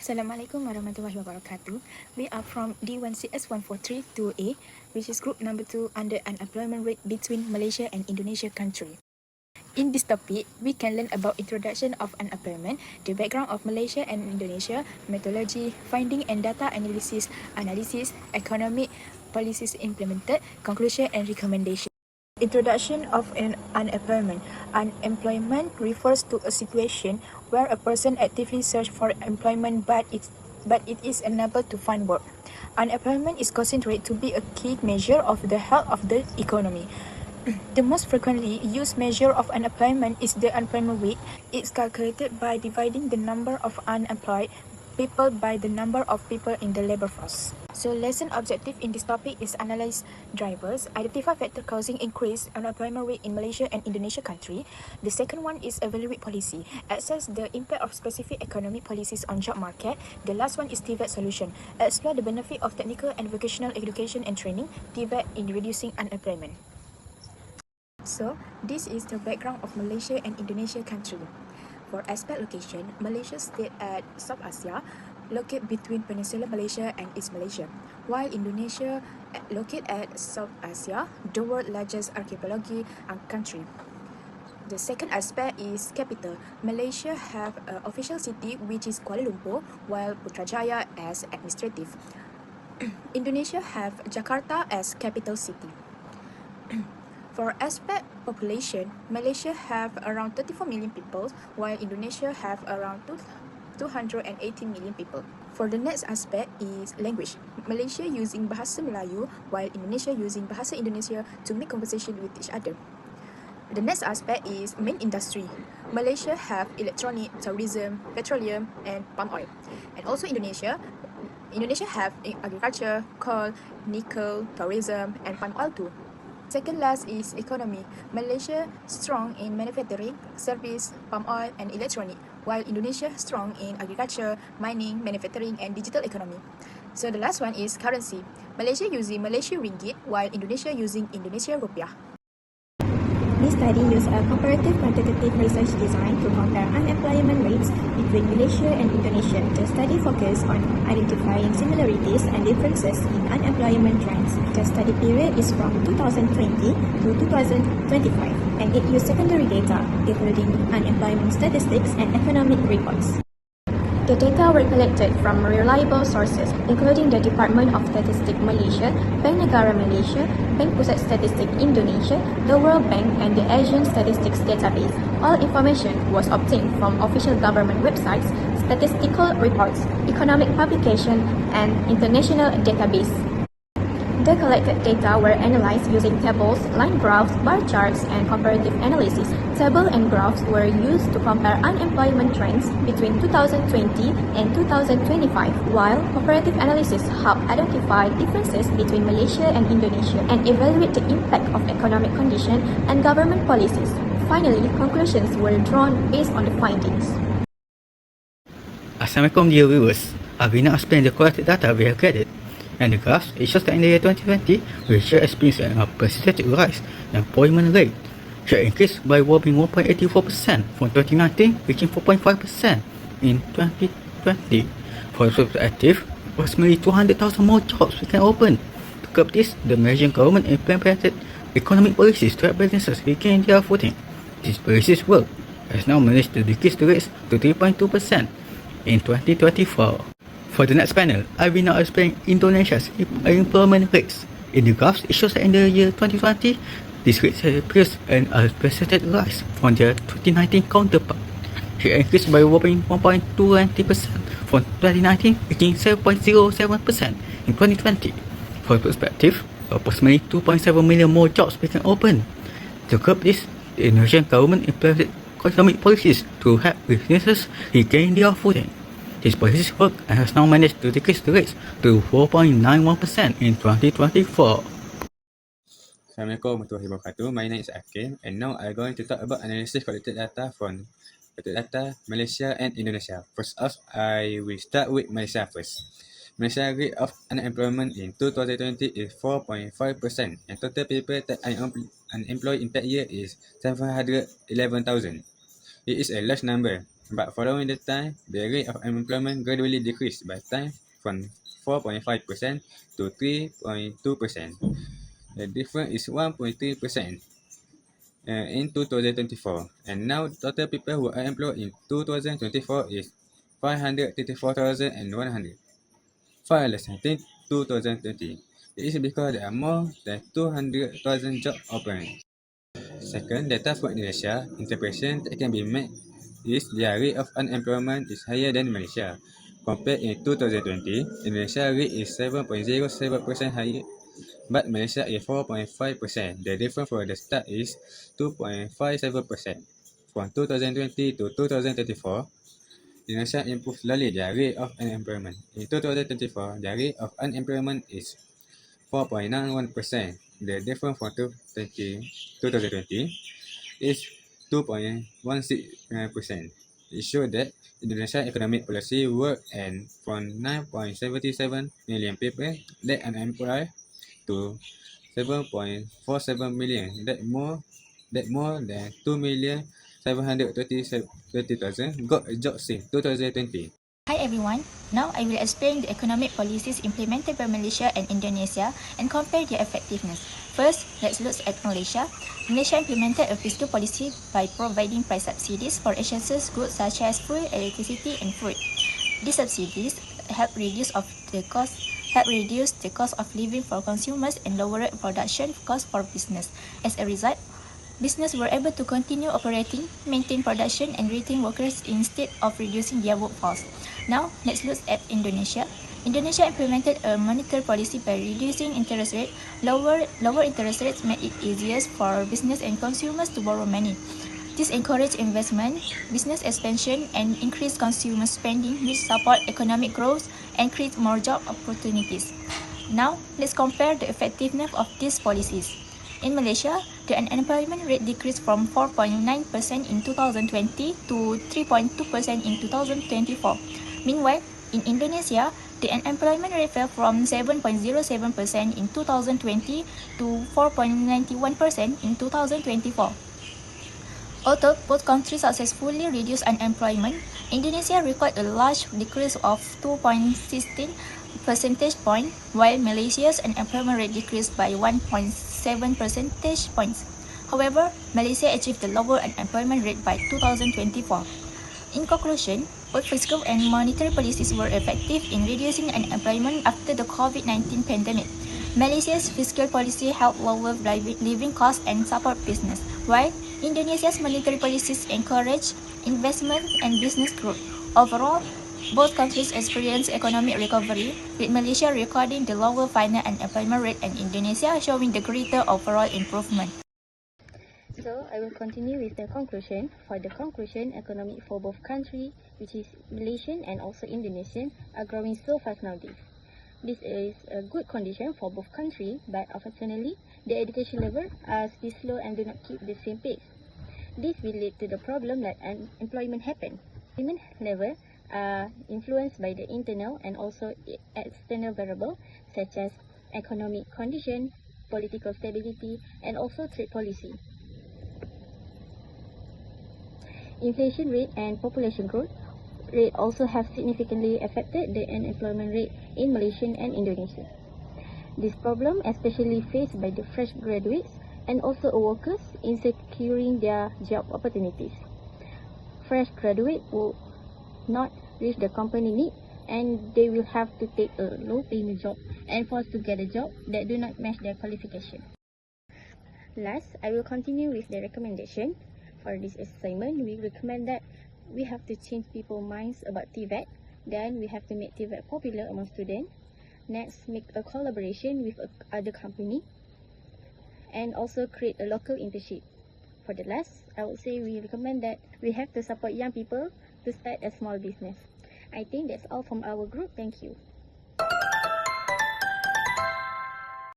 Assalamualaikum warahmatullahi wabarakatuh. We are from D1CS143-2A, which is group number 2 under unemployment rate between Malaysia and Indonesia country. In this topic, we can learn about introduction of unemployment, the background of Malaysia and Indonesia, methodology, finding and data analysis, economic policies implemented, conclusion and recommendation. Introduction of an unemployment. Unemployment refers to a situation where a person actively searches for employment but it is unable to find work. Unemployment is considered to be a key measure of the health of the economy. The most frequently used measure of unemployment is the unemployment rate. It's calculated by dividing the number of unemployed people by the number of people in the labor force. So lesson objective in this topic is analyze drivers, identify factors causing increased unemployment rate in Malaysia and Indonesia country. The second one is evaluate policy, assess the impact of specific economic policies on job market. The last one is TVET solution, explore the benefit of technical and vocational education and training, TVET in reducing unemployment. So this is the background of Malaysia and Indonesia country. For aspect location, Malaysia stayed at South Asia, located between Peninsula Malaysia and East Malaysia, while Indonesia located at South Asia, the world's largest archipelago country. The second aspect is capital. Malaysia have an official city which is Kuala Lumpur, while Putrajaya as administrative. Indonesia have Jakarta as capital city. For aspect population, Malaysia have around 34 million people, while Indonesia have around 280 million people. For the next aspect is language. Malaysia using Bahasa Melayu, while Indonesia using Bahasa Indonesia to make conversation with each other. The next aspect is main industry. Malaysia have electronic, tourism, petroleum, and palm oil. And also Indonesia have agriculture, coal, nickel, tourism, and palm oil too. Second last is economy. Malaysia strong in manufacturing, service, palm oil and electronic, while Indonesia strong in agriculture, mining, manufacturing and digital economy. So the last one is currency. Malaysia using Malaysia ringgit, while Indonesia using Indonesia rupiah. This study used a comparative quantitative research design to compare unemployment rates between Malaysia and Indonesia. The study focused on identifying similarities and differences in unemployment trends. The study period is from 2020 to 2025, and it used secondary data, including unemployment statistics and economic reports. The data were collected from reliable sources, including the Department of Statistics Malaysia, Bank Negara Malaysia, Bank Pusat Statistik Indonesia, the World Bank, and the Asian Statistics Database. All information was obtained from official government websites, statistical reports, economic publication, and international database. The collected data were analyzed using tables, line graphs, bar charts, and comparative analysis. Tables and graphs were used to compare unemployment trends between 2020 and 2025, while comparative analysis helped identify differences between Malaysia and Indonesia and evaluate the impact of economic conditions and government policies. Finally, conclusions were drawn based on the findings. Assalamualaikum dear viewers. I will now explain the collected data we have gathered. And the graphs, it shows that in the year 2020, Malaysia experienced an unprecedented rise in employment rate. It increased by whopping 1.84% from 2019, reaching 4.5% in 2020. For perspective, approximately 200,000 more jobs we can open. To curb this, the Malaysian government implemented economic policies to help businesses regain their footing. These policies work, has now managed to decrease the rates to 3.2% in 2024. For the next panel, I will now explain Indonesia's employment rates. In the graphs, it shows that in the year 2020, these rates have experienced an unprecedented rise from their 2019 counterpart. It increased by whopping 1.20% from 2019, reaching 7.07% in 2020. For perspective, approximately 2.7 million more jobs became open. To curb this, the Indonesian government implemented economic policies to help businesses regain their footing. These policies work and has now managed to decrease the rates to 4.91% in 2024. Assalamualaikum warahmatullahi wabarakatuh. My name is AQIL, and now I'm going to talk about analysis collected data from Malaysia and Indonesia. First off, I will start with Malaysia first. Malaysia rate of unemployment in 2020 is 4.5%, and total people that unemployed in that year is 711,000. It is a large number, but following the time, the rate of unemployment gradually decreased by time from 4.5% to 3.2%. The difference is 1.3% in 2024, and now total people who are employed in 2024 is 534,100, far less than 2020. It is because there are more than 200,000 job openings. Second, data from Indonesia interpretation that can be made is their rate of unemployment is higher than Malaysia. Compared in 2020, Indonesia rate is 7.07% higher, but Malaysia is 4.5%. The difference for the start is 2.57%. From 2020 to 2024, Indonesia improved slowly their rate of unemployment. In 2024, their rate of unemployment is 4.91%. The difference from 2020 is 2.16%. It shows that Indonesia's economic policy worked, and from 9.77 million people that unemployed to 7.47 million, that more than 2,730,000 got a job since 2020. Hi everyone, now I will explain the economic policies implemented by Malaysia and Indonesia and compare their effectiveness. First, let's look at Malaysia. Malaysia implemented a fiscal policy by providing price subsidies for essential goods such as fuel, electricity and food. These subsidies help reduce the cost of living for consumers and lower production costs for business. As a result, business were able to continue operating, maintain production and retain workers instead of reducing their workforce. Now, let's look at Indonesia. Indonesia implemented a monetary policy by reducing interest rate. Lower interest rates made it easier for business and consumers to borrow money. This encouraged investment, business expansion, and increased consumer spending, which support economic growth and create more job opportunities. Now, let's compare the effectiveness of these policies. In Malaysia, the unemployment rate decreased from 4.9% in 2020 to 3.2% in 2024. Meanwhile, in Indonesia, the unemployment rate fell from 7.07% in 2020 to 4.91% in 2024. Although both countries successfully reduced unemployment, Indonesia recorded a large decrease of 2.16 percentage point, while Malaysia's unemployment rate decreased by 1.7 percentage points. However, Malaysia achieved the lower unemployment rate by 2024. In conclusion, both fiscal and monetary policies were effective in reducing unemployment after the COVID-19 pandemic. Malaysia's fiscal policy helped lower living costs and support business, while Indonesia's monetary policies encourage investment and business growth. Overall, both countries experienced economic recovery, with Malaysia recording the lower final unemployment rate and Indonesia showing the greater overall improvement. So, I will continue with the conclusion. For the conclusion, economic for both countries, which is Malaysian and also Indonesian, are growing so fast nowadays. This is a good condition for both countries, but unfortunately, the education level are still slow and do not keep the same pace. This will lead to the problem that unemployment happen. Employment level are influenced by the internal and also external variables such as economic condition, political stability, and also trade policy. Inflation rate and population growth rate also have significantly affected the unemployment rate in Malaysia and Indonesia. This problem especially faced by the fresh graduates and also workers in securing their job opportunities. Fresh graduates will not reach the company need, and they will have to take a low-paying job and forced to get a job that do not match their qualification. Last, I will continue with the recommendation. For this assignment, we recommend that we have to change people's minds about TVET. Then we have to make TVET popular among students. Next, make a collaboration with other company, and also create a local internship. For the last, I would say we recommend that we have to support young people to start a small business. I think that's all from our group. Thank you.